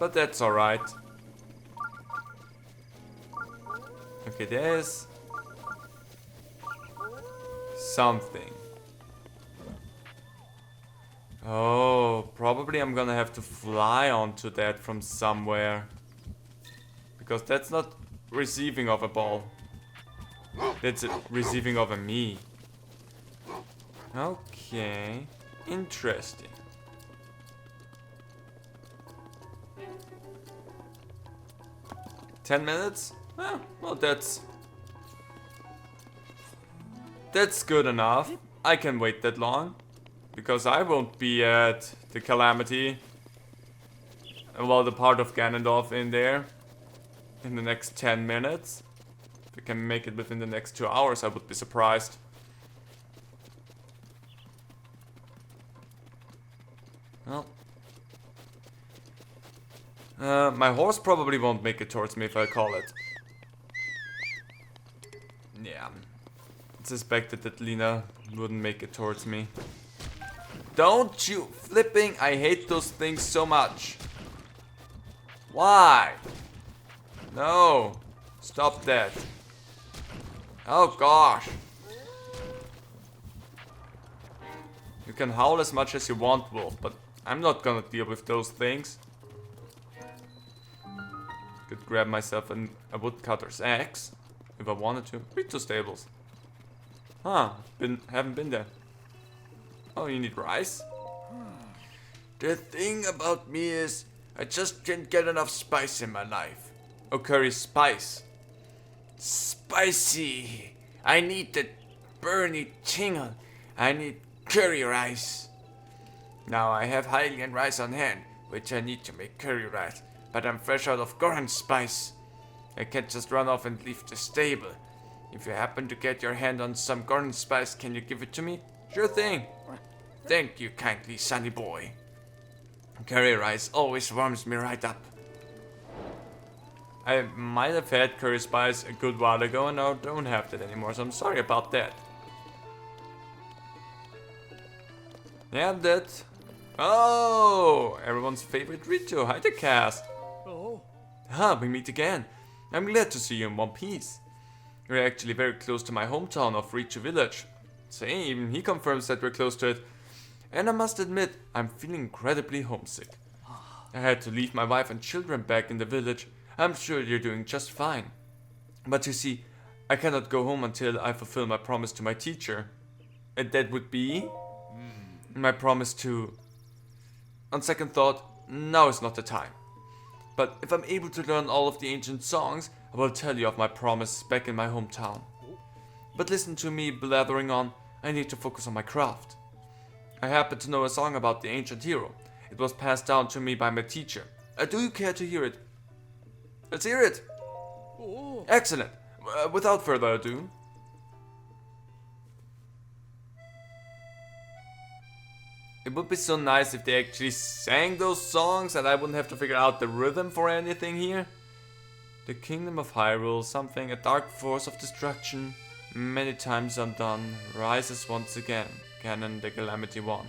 but that's alright. Okay, there's something. Oh, probably I'm gonna have to fly onto that from somewhere. Because that's not receiving of a ball. That's receiving of a me. Okay, interesting. $10? Well, that's good enough. I can wait that long. Because I won't be at the Calamity. Well, the part of Ganondorf in there. In the next 10 minutes. If I can make it within the next 2 hours, I would be surprised. Well. My horse probably won't make it towards me if I call it. Yeah. I suspected that Lena wouldn't make it towards me. Don't you flipping! I hate those things so much. Why? No. Stop that. Oh gosh. You can howl as much as you want, Wolf, but I'm not gonna deal with those things. Could grab myself a woodcutter's axe if I wanted to. Rito stables. Huh, haven't been there. Oh, you need rice? The thing about me is, I just can't get enough spice in my life. Oh, curry spice. Spicy. I need the burny tingle. I need curry rice. Now I have Hylian rice on hand, which I need to make curry rice. But I'm fresh out of Goron spice. I can't just run off and leave the stable. If you happen to get your hand on some Goron spice, can you give it to me? Sure thing. Thank you kindly, sonny boy. Curry rice always warms me right up. I might have had curry spice a good while ago and now don't have that anymore, so I'm sorry about that. Yeah, that. Oh, everyone's favorite Rito. Hi, the cast. Oh. We meet again. I'm glad to see you in one piece. You're actually very close to my hometown of Rito Village. Say, even he confirms that we're close to it. And I must admit, I'm feeling incredibly homesick. I had to leave my wife and children back in the village. I'm sure you're doing just fine. But you see, I cannot go home until I fulfill my promise to my teacher. And that would be my promise to... On second thought, now is not the time. But if I'm able to learn all of the ancient songs, I will tell you of my promise back in my hometown. But listen to me blathering on, I need to focus on my craft. I happen to know a song about the ancient hero. It was passed down to me by my teacher. Do you care to hear it? Let's hear it! Oh. Excellent! Without further ado... It would be so nice if they actually sang those songs and I wouldn't have to figure out the rhythm for anything here. The kingdom of Hyrule, something, a dark force of destruction, many times undone, rises once again. Ganon the Calamity One.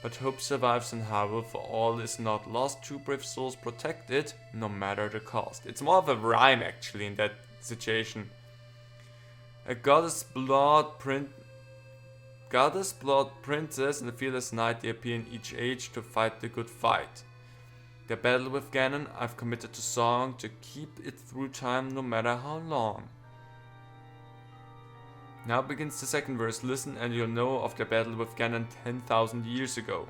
But hope survives in Hyrule, for all is not lost, two brave souls protected, no matter the cost. It's more of a rhyme actually in that situation. A goddess blood princess and a fearless knight, they appear in each age to fight the good fight. The battle with Ganon, I've committed to song to keep it through time no matter how long. Now begins the second verse. Listen and you'll know of the battle with Ganon 10,000 years ago.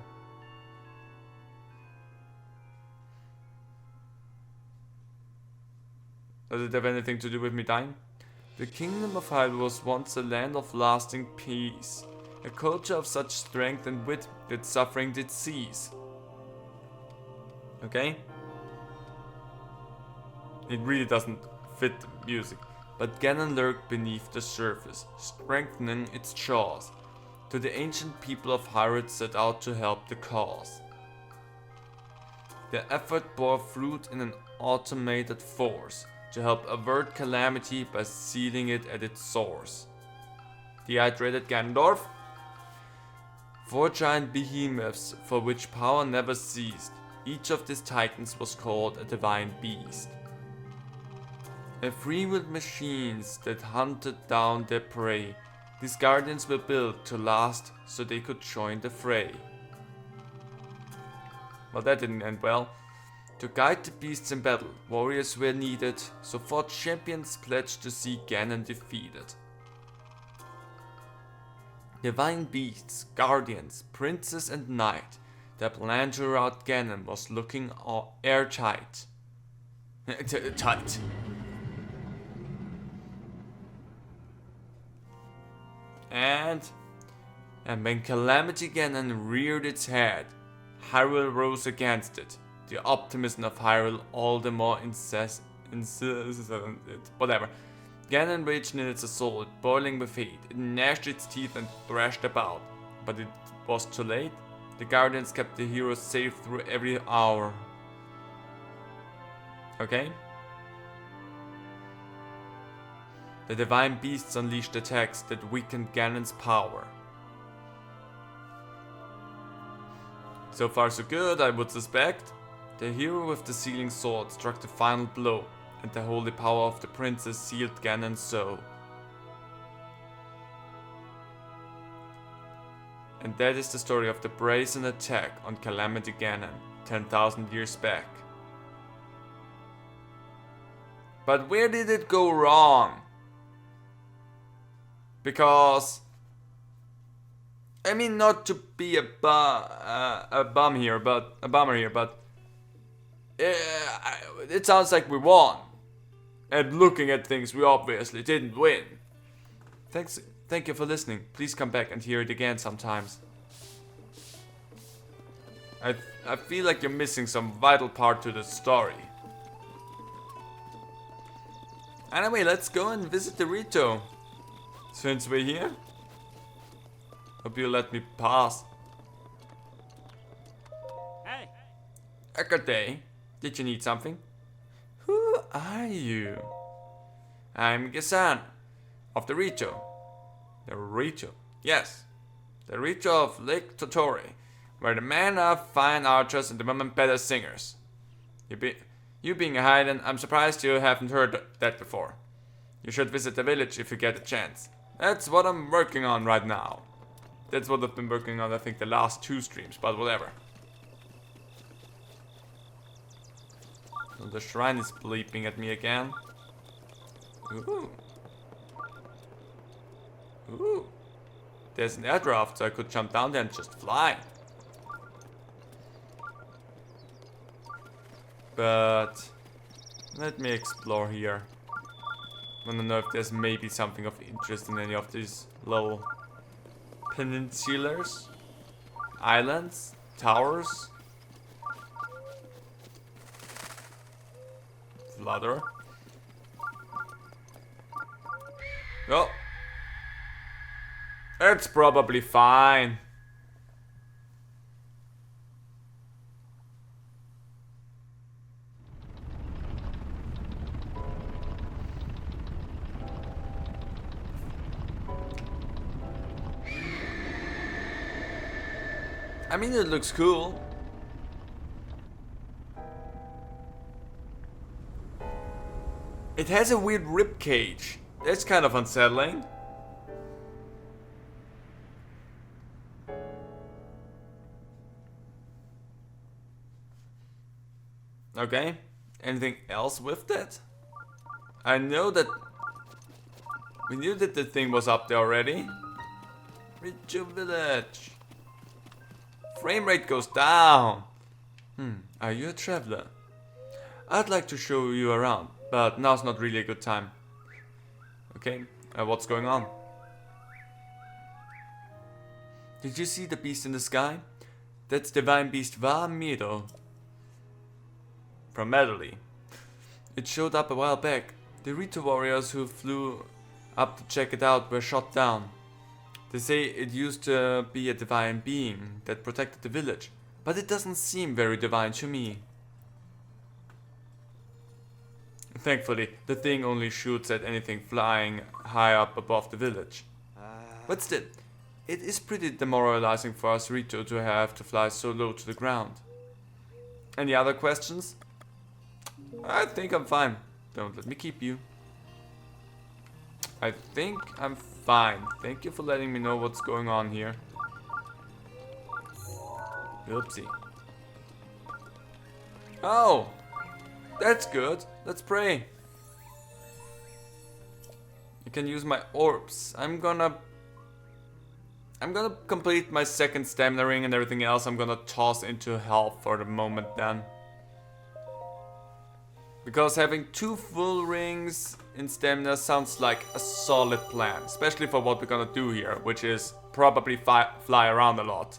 Does it have anything to do with me dying? The kingdom of Hyrule was once a land of lasting peace. A culture of such strength and wit that suffering did cease. Okay? It really doesn't fit the music. But Ganon lurked beneath the surface, strengthening its jaws. To the ancient people of Hyrule set out to help the cause. Their effort bore fruit in an automated force to help avert calamity by sealing it at its source. Dehydrated Ganondorf? 4 giant behemoths for which power never ceased. Each of these titans was called a divine beast. A free-willed machines that hunted down their prey. These guardians were built to last so they could join the fray. Well, that didn't end well. To guide the beasts in battle, warriors were needed, so 4 champions pledged to see Ganon defeated. Divine beasts, guardians, princes and knight. Their plan to rout Ganon was looking airtight. Tight. And when Calamity Ganon reared its head, Hyrule rose against it. The optimism of Hyrule all the more whatever. Ganon raged in its assault, boiling with hate. It gnashed its teeth and thrashed about. But it was too late. The Guardians kept the heroes safe through every hour. Okay? The divine beasts unleashed attacks that weakened Ganon's power. So far so good, I would suspect. The hero with the sealing sword struck the final blow, and the holy power of the princess sealed Ganon's soul. And that is the story of the brazen attack on Calamity Ganon 10,000 years back. But where did it go wrong? Because, I mean, not to be a bummer here, but it sounds like we won. And looking at things, we obviously didn't win. Thank you for listening. Please come back and hear it again sometimes. I feel like you're missing some vital part to the story. Anyway, let's go and visit the Rito. Since we're here, hope you let me pass. Hey. A good day. Did you need something? Who are you? I'm Gisan of the Rito. The Rito? Yes. The Rito of Lake Totori, where the men are fine archers and the women better singers. You being a Highland, I'm surprised you haven't heard that before. You should visit the village if you get a chance. That's what I'm working on right now. That's what I've been working on, I think, the last 2 streams, but whatever. So the shrine is bleeping at me again. Ooh. Ooh. There's an air draft, so I could jump down there and just fly. But let me explore here. I wanna know if there's maybe something of interest in any of these little peninsulars, islands, towers. Flutter. Oh. It's probably fine. I mean, it looks cool. It has a weird rib cage. That's kind of unsettling. Okay. Anything else with that? I know that we knew that the thing was up there already. Rito Village. Frame rate goes down. Are you a traveler? I'd like to show you around, but now's not really a good time. Okay, what's going on? Did you see the beast in the sky? That's divine beast Miro from Medley. It showed up a while back. The Rito warriors who flew up to check it out were shot down. They say it used to be a divine being that protected the village, but it doesn't seem very divine to me. Thankfully, the thing only shoots at anything flying high up above the village. But still, it is pretty demoralizing for us Rito to have to fly so low to the ground. Any other questions? I think I'm fine. Don't let me keep you. I think I'm fine. Thank you for letting me know what's going on here. Oopsie. Oh! That's good. Let's pray. You can use my orbs. I'm gonna complete my second stamina ring, and everything else I'm gonna toss into health for the moment then. Because having 2 full rings in stamina sounds like a solid plan. Especially for what we're gonna do here, which is probably fly around a lot.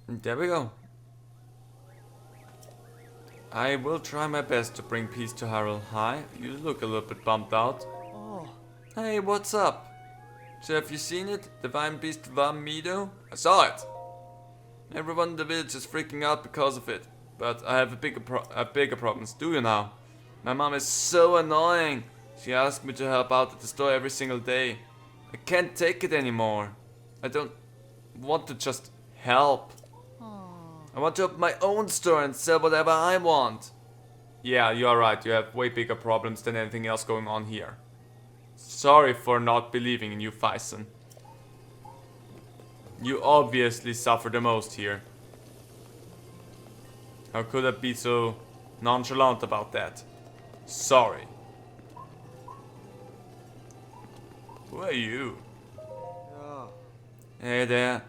And there we go. I will try my best to bring peace to Harold. Hi, you look a little bit bummed out. Oh. Hey, what's up? So have you seen it? Divine Beast Vam Mido? I saw it! Everyone in the village is freaking out because of it. But I have bigger problems, do you now? My mom is so annoying. She asks me to help out at the store every single day. I can't take it anymore. I don't want to just help. I want to open my own store and sell whatever I want. Yeah, you're right. You have way bigger problems than anything else going on here. Sorry for not believing in you, Faison. You obviously suffer the most here. How could I be so nonchalant about that? Sorry. Who are you? Yeah. Hey there.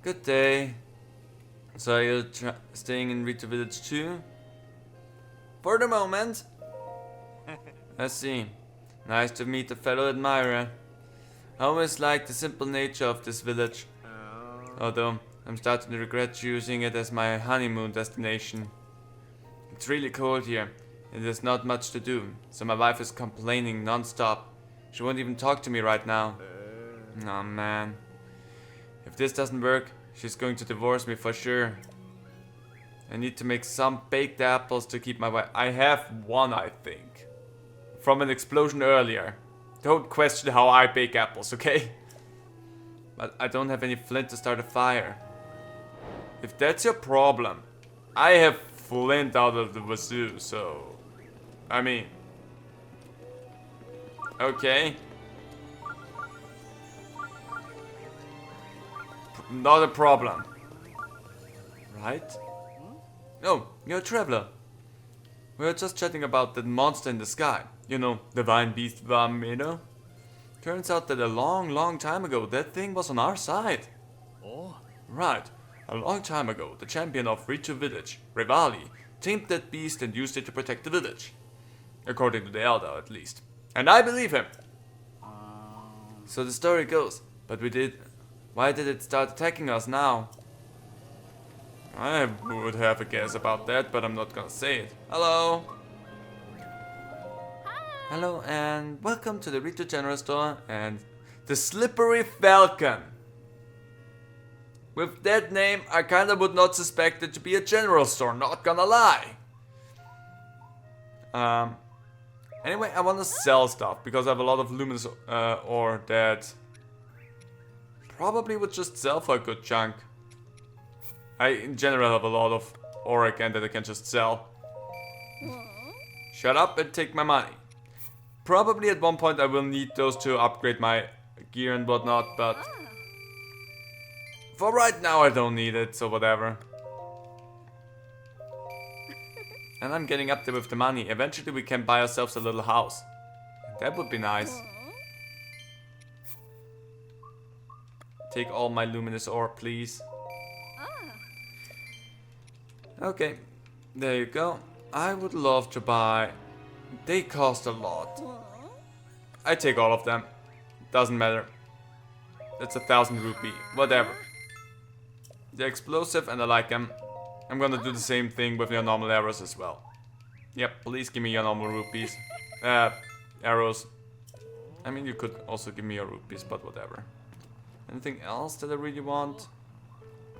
Good day. So are you staying in Rito village too? For the moment. I see. Nice to meet a fellow admirer. I always liked the simple nature of this village. Although I'm starting to regret choosing it as my honeymoon destination. It's really cold here, and there's not much to do, so my wife is complaining non-stop. She won't even talk to me right now. Oh man. If this doesn't work, she's going to divorce me for sure. I need to make some baked apples to keep my wife. I have one, I think. From an explosion earlier. Don't question how I bake apples, okay? But I don't have any flint to start a fire. If that's your problem, I have flint out of the wazoo, so... I mean... Okay. Not a problem. Right? Oh, you're a traveler. We were just chatting about that monster in the sky. You know, Divine Beast Vam Mido. Turns out that a long time ago, that thing was on our side. Oh. Right. A long time ago, the champion of Rito village, Rivali, tamed that beast and used it to protect the village. According to the elder, at least. And I believe him. So the story goes. But why did it start attacking us now? I would have a guess about that, but I'm not gonna say it. Hello! Hello and welcome to the Rito General Store and the Slippery Falcon. With that name, I kinda would not suspect it to be a general store, not gonna lie. Anyway, I wanna sell stuff because I have a lot of luminous ore that probably would just sell for a good chunk. I, in general, have a lot of ore again that I can just sell. Shut up and take my money. Probably at one point I will need those to upgrade my gear and whatnot, but... for right now I don't need it, so whatever. And I'm getting up there with the money. Eventually we can buy ourselves a little house. That would be nice. Take all my luminous ore, please. Okay, there you go. I would love to buy... they cost a lot. I take all of them. Doesn't matter. That's 1,000 rupee. Whatever. They're explosive and I like them. I'm gonna do the same thing with your normal arrows as well. Yep, please give me your normal rupees. Arrows. I mean, you could also give me your rupees, but whatever. Anything else that I really want?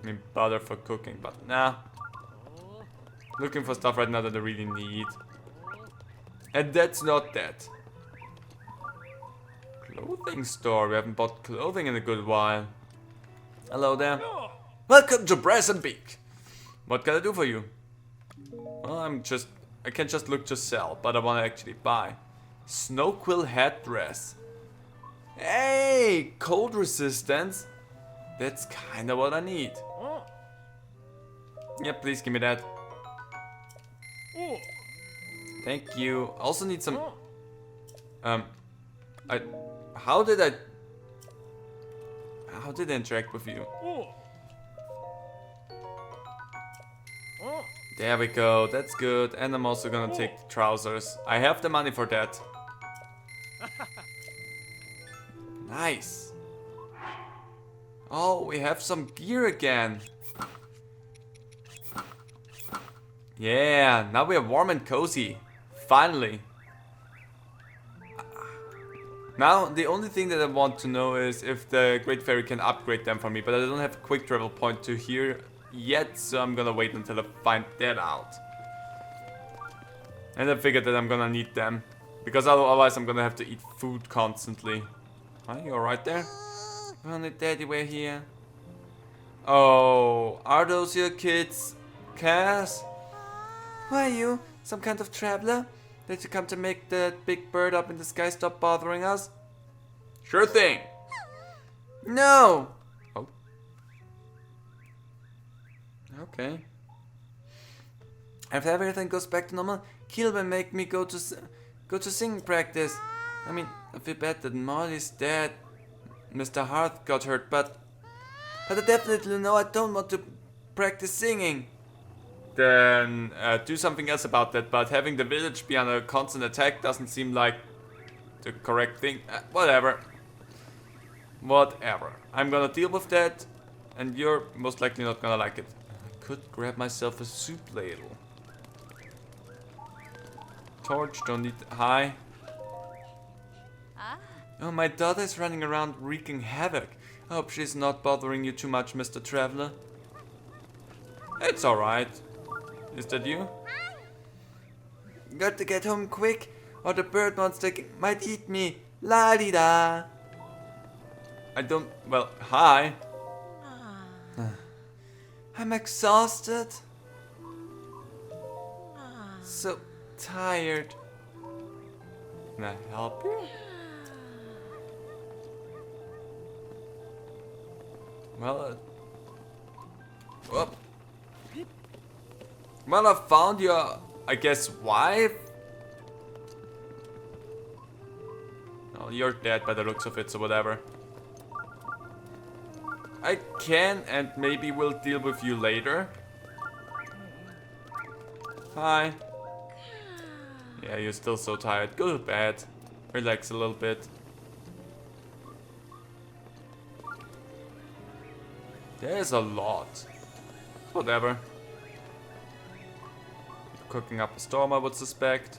I mean, butter for cooking, but nah. Looking for stuff right now that I really need. And that's not that. Clothing store. We haven't bought clothing in a good while. Hello there. Welcome to Beak. What can I do for you? Well, I can just look to sell, but I want to actually buy. Snow quill headdress. Hey, cold resistance. That's kinda what I need. Yeah, please give me that. Thank you. Also need some. How did I interact with you? There we go. That's good. And I'm also gonna take the trousers. I have the money for that. Nice. Oh, we have some gear again. Yeah, now we are warm and cozy. Finally. Now, the only thing that I want to know is if the Great Fairy can upgrade them for me, but I don't have a quick travel point to here yet, so I'm gonna wait until I find that out. And I figured that I'm gonna need them, because otherwise I'm gonna have to eat food constantly. Are you alright there? Honey, Daddy, we're here. Oh, are those your kids? Cass? Who are you? Some kind of traveler? Did you come to make that big bird up in the sky stop bothering us? Sure thing. No! Oh. Okay. If everything goes back to normal, Keel will make me go to singing practice. I mean, I feel bad that Molly's dead. Mr. Hart got hurt, but I definitely know I don't want to practice singing. Then do something else about that, but having the village be under constant attack doesn't seem like the correct thing. Whatever. I'm gonna deal with that, and you're most likely not gonna like it. I could grab myself a soup ladle. Torch, don't need. Hi. Oh, my daughter is running around wreaking havoc. I hope she's not bothering you too much, Mr. Traveler. It's alright. Is that you? Got to get home quick, or the bird monster might eat me. La-di-da. I don't... Well, hi. I'm exhausted. So tired. Can I help you? Well, well, I found your, I guess, wife? Oh, you're dead by the looks of it, so whatever. I can and maybe will deal with you later. Hi. Yeah, you're still so tired. Go to bed. Relax a little bit. There's a lot. Whatever. Cooking up a storm, I would suspect.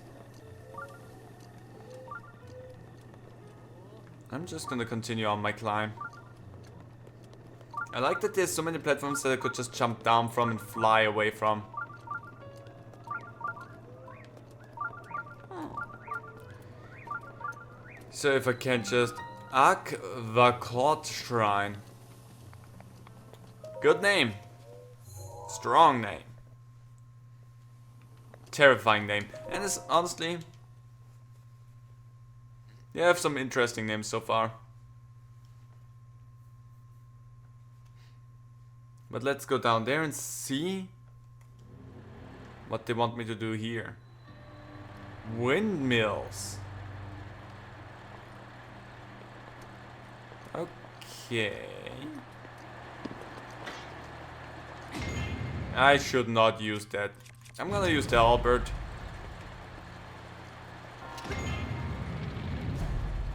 I'm just gonna continue on my climb. I like that there's so many platforms that I could just jump down from and fly away from. So if I can just... Aquacot Shrine. Good name. Strong name. Terrifying name. And it's honestly... You have some interesting names so far. But let's go down there and see what they want me to do here. Windmills. Okay. I should not use that. I'm gonna use the halberd.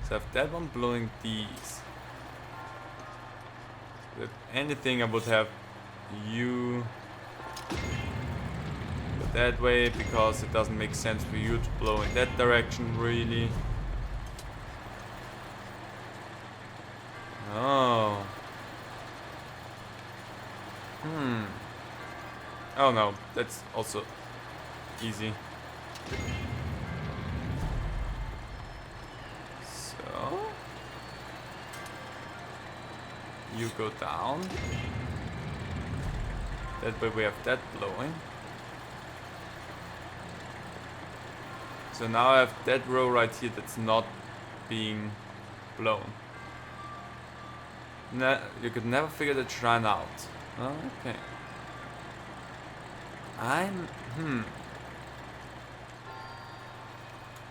So have that one blowing these. With anything I would have you go that way, because it doesn't make sense for you to blow in that direction really. Oh. Oh no, that's also easy. So You go down. That way we have that blowing. So now I have that row right here that's not being blown. You could never figure the shrine out. Oh, okay.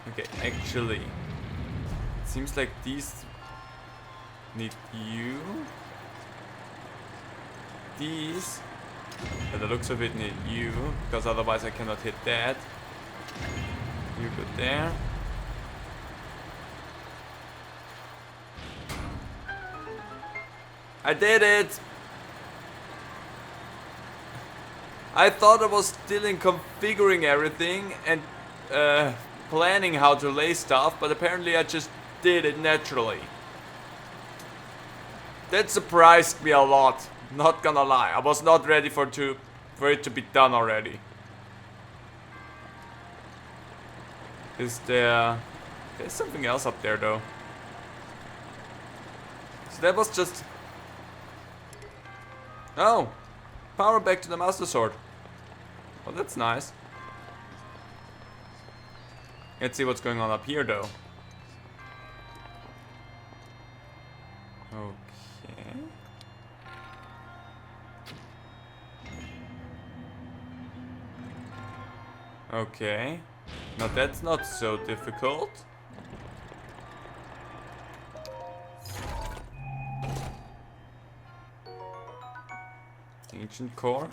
Okay, actually, it seems like these need you. These, by the looks of it, need you, because otherwise I cannot hit that. You go there. I did it! I thought I was still in configuring everything and planning how to lay stuff, but apparently I just did it naturally. That surprised me a lot, not gonna lie. I was not ready for it to be done already. There's something else up there though. So that was just... Oh! Power back to the Master Sword. Well, that's nice. Let's see what's going on up here though. Okay. Okay. Now that's not so difficult. Ancient core.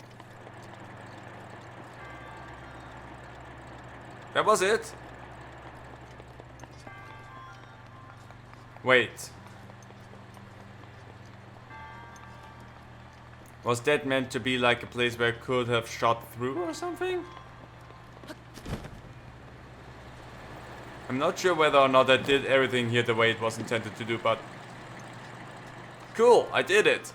That was it. Wait. Was that meant to be like a place where I could have shot through or something? I'm not sure whether or not I did everything here the way it was intended to do, but... Cool, I did it!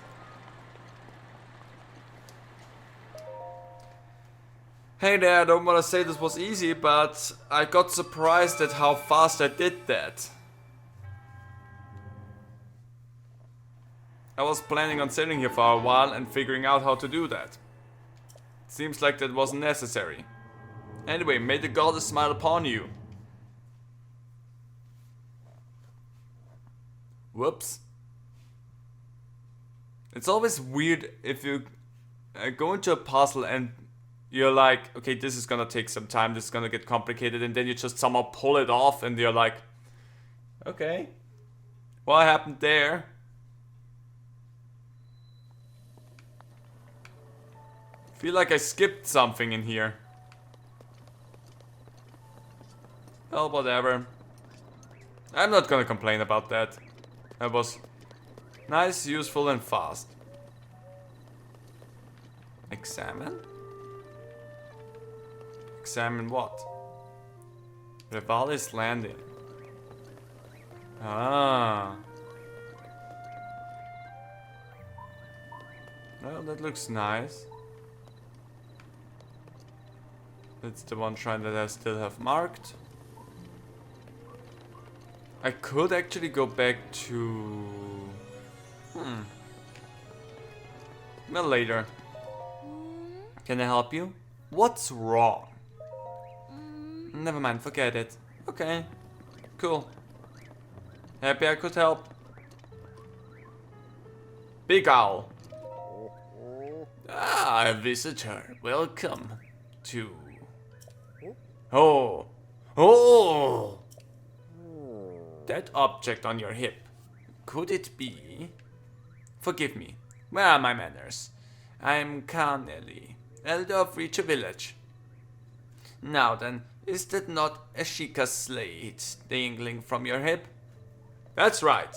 Hey there, I don't want to say this was easy, but I got surprised at how fast I did that. I was planning on sitting here for a while and figuring out how to do that. Seems like that wasn't necessary. Anyway, may the goddess smile upon you. Whoops. It's always weird if you go into a puzzle and you're like, okay, this is gonna take some time, this is gonna get complicated, and then you just somehow pull it off and you're like, okay, what happened there? Feel like I skipped something in here. Well, whatever. I'm not gonna complain about that. That was nice, useful, and fast. Examine? Examine what? Rivali's Landing. Ah. Well, that looks nice. That's the one shrine that I still have marked. I could actually go back to... Well, later. Can I help you? What's wrong? Never mind, forget it. Okay. Cool. Happy I could help. Big Owl. Ah, a visitor. Welcome to... Oh. Oh! That object on your hip. Could it be... Forgive me. Where are my manners? I'm Finaly, elder of Rito village. Now then, is that not a Sheikah slate dangling from your hip? That's right.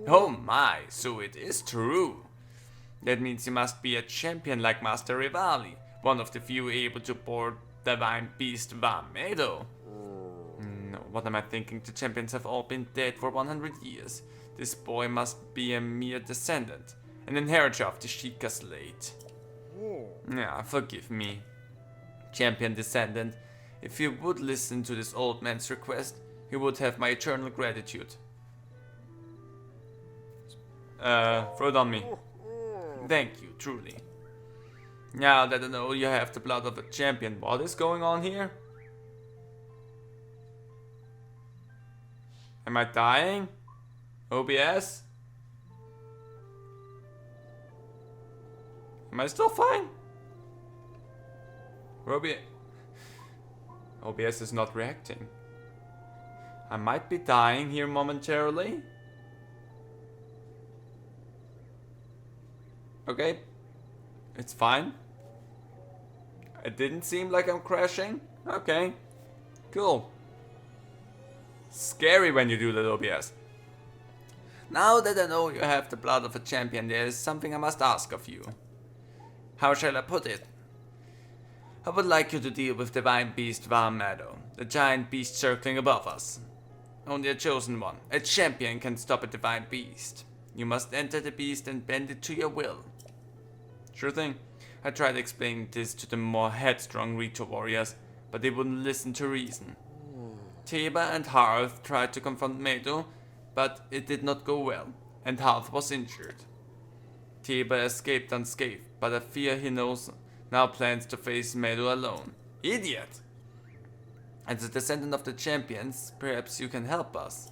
Oh my, so it is true. That means you must be a champion like Master Rivali, one of the few able to board the divine beast Vamedo. No, what am I thinking? The champions have all been dead for 100 years. This boy must be a mere descendant, an inheritor of the Sheikah slate. Yeah, forgive me, champion descendant. If you would listen to this old man's request, you would have my eternal gratitude. Throw it on me. Thank you, truly. Now that I know you have the blood of a champion, what is going on here? Am I dying? OBS? Am I still fine? OBS is not reacting. I might be dying here momentarily. Okay, it's fine. It didn't seem like I'm crashing. Okay, cool. Scary when you do that, OBS. Now that I know you have the blood of a champion, there is something I must ask of you. How shall I put it? I would like you to deal with the divine beast Van Meadow, the giant beast circling above us. Only a chosen one, a champion, can stop a divine beast. You must enter the beast and bend it to your will. Sure thing. I tried explaining this to the more headstrong Rito warriors, but they wouldn't listen to reason. Teba and Harth tried to confront Meadow, but it did not go well, and Harth was injured. Teba escaped unscathed, but I fear he now plans to face Meadow alone. Idiot! As a descendant of the champions, perhaps you can help us.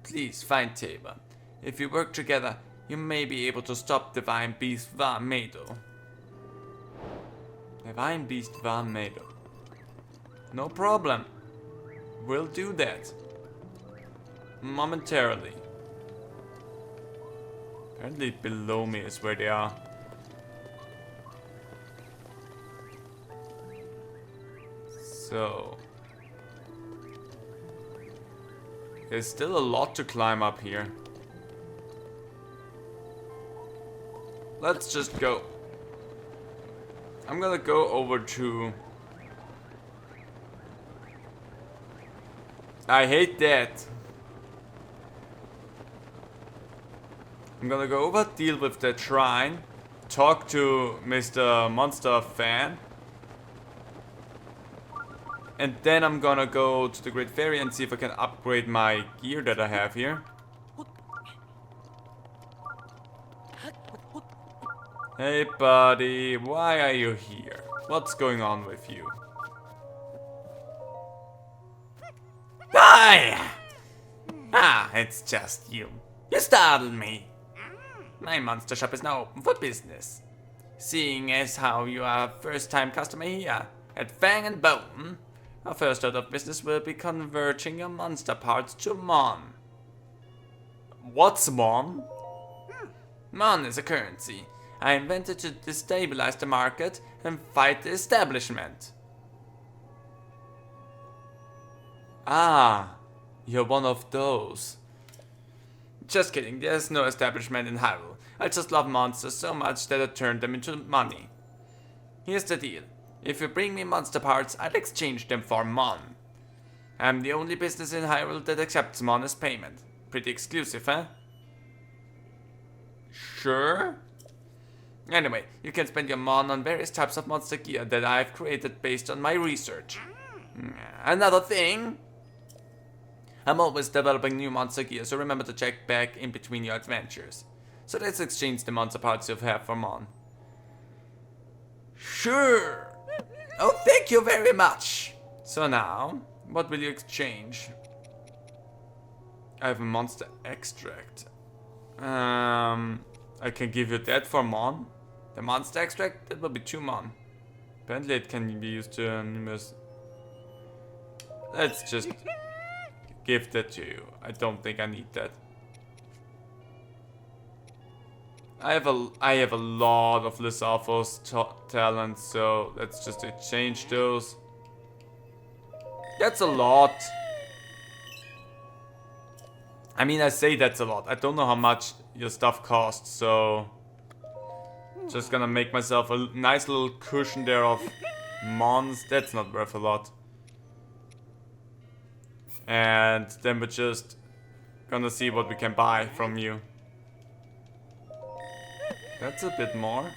Please find Teba. If we work together, you may be able to stop Divine Beast Van Meadow. Divine Beast Van Meadow. No problem. We'll do that. Momentarily. Apparently below me is where they are. So... there's still a lot to climb up here. Let's just go. I'm gonna go over to... I hate that. I'm gonna go over, deal with that shrine, talk to Mr. Monster Fan, and then I'm gonna go to the Great Fairy and see if I can upgrade my gear that I have here. Hey buddy, why are you here? What's going on with you? Hi! Ah, it's just you. You startled me. My monster shop is now open for business. Seeing as how you are a first-time customer here at Fang and Bone, our first order of business will be converting your monster parts to Mon. What's Mon? Mon is a currency I invented to destabilize the market and fight the establishment. Ah, you're one of those. Just kidding, there's no establishment in Hyrule. I just love monsters so much that I turned them into money. Here's the deal. If you bring me monster parts, I'll exchange them for Mon. I'm the only business in Hyrule that accepts Mon as payment. Pretty exclusive, huh? Sure. Anyway, you can spend your Mon on various types of monster gear that I've created based on my research. Another thing, I'm always developing new monster gear, so remember to check back in between your adventures. So let's exchange the monster parts you have for Mon. Sure! Oh, thank you very much! So now, what will you exchange? I have a monster extract. I can give you that for Mon. The monster extract, that will be 2 Mon. Apparently it can be used to numerous... Let's just give that to you. I don't think I need that. I have a lot of Lysalfos talents, so let's just exchange those. That's a lot. I mean, I say that's a lot. I don't know how much your stuff costs, so... just gonna make myself a nice little cushion there of Mons. That's not worth a lot. And then we're just gonna see what we can buy from you. That's a bit more.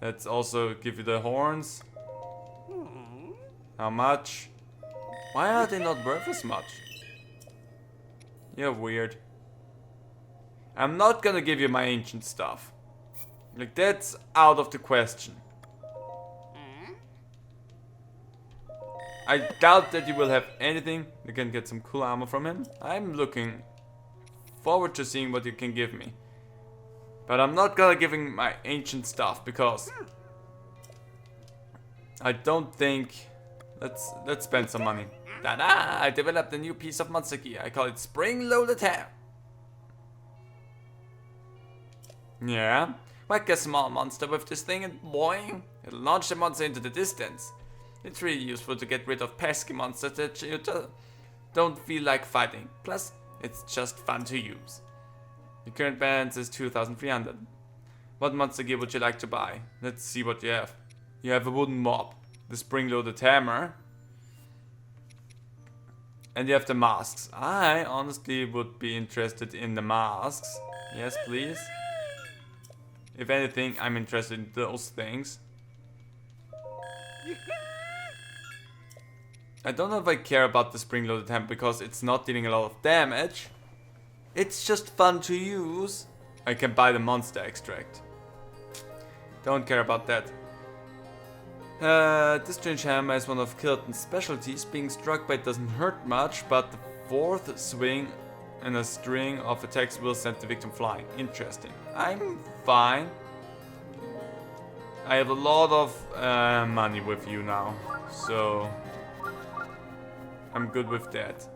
Let's also give you the horns. How much? Why are they not worth as much? You're weird. I'm not gonna give you my ancient stuff. Like, that's out of the question. I doubt that you will have anything. You can get some cool armor from him. I'm looking forward to seeing what you can give me. But I'm not gonna give him my ancient stuff because I don't think... Let's spend some money. Ta-da! I developed a new piece of monster gear. I call it Spring-Loaded Ham. Yeah? Whack a small monster with this thing and boing! It'll launch the monster into the distance. It's really useful to get rid of pesky monsters that you don't feel like fighting. Plus, it's just fun to use. The current balance is 2,300. What monster gear would you like to buy? Let's see what you have. You have a wooden mob, the spring-loaded hammer, and you have the masks. I honestly would be interested in the masks. Yes, please. If anything, I'm interested in those things. I don't know if I care about the spring-loaded hammer because it's not dealing a lot of damage. It's just fun to use. I can buy the monster extract. Don't care about that. This strange hammer is one of Kilton's specialties. Being struck by it doesn't hurt much, but the fourth swing in a string of attacks will send the victim flying. Interesting. I'm fine. I have a lot of money with you now, so I'm good with that.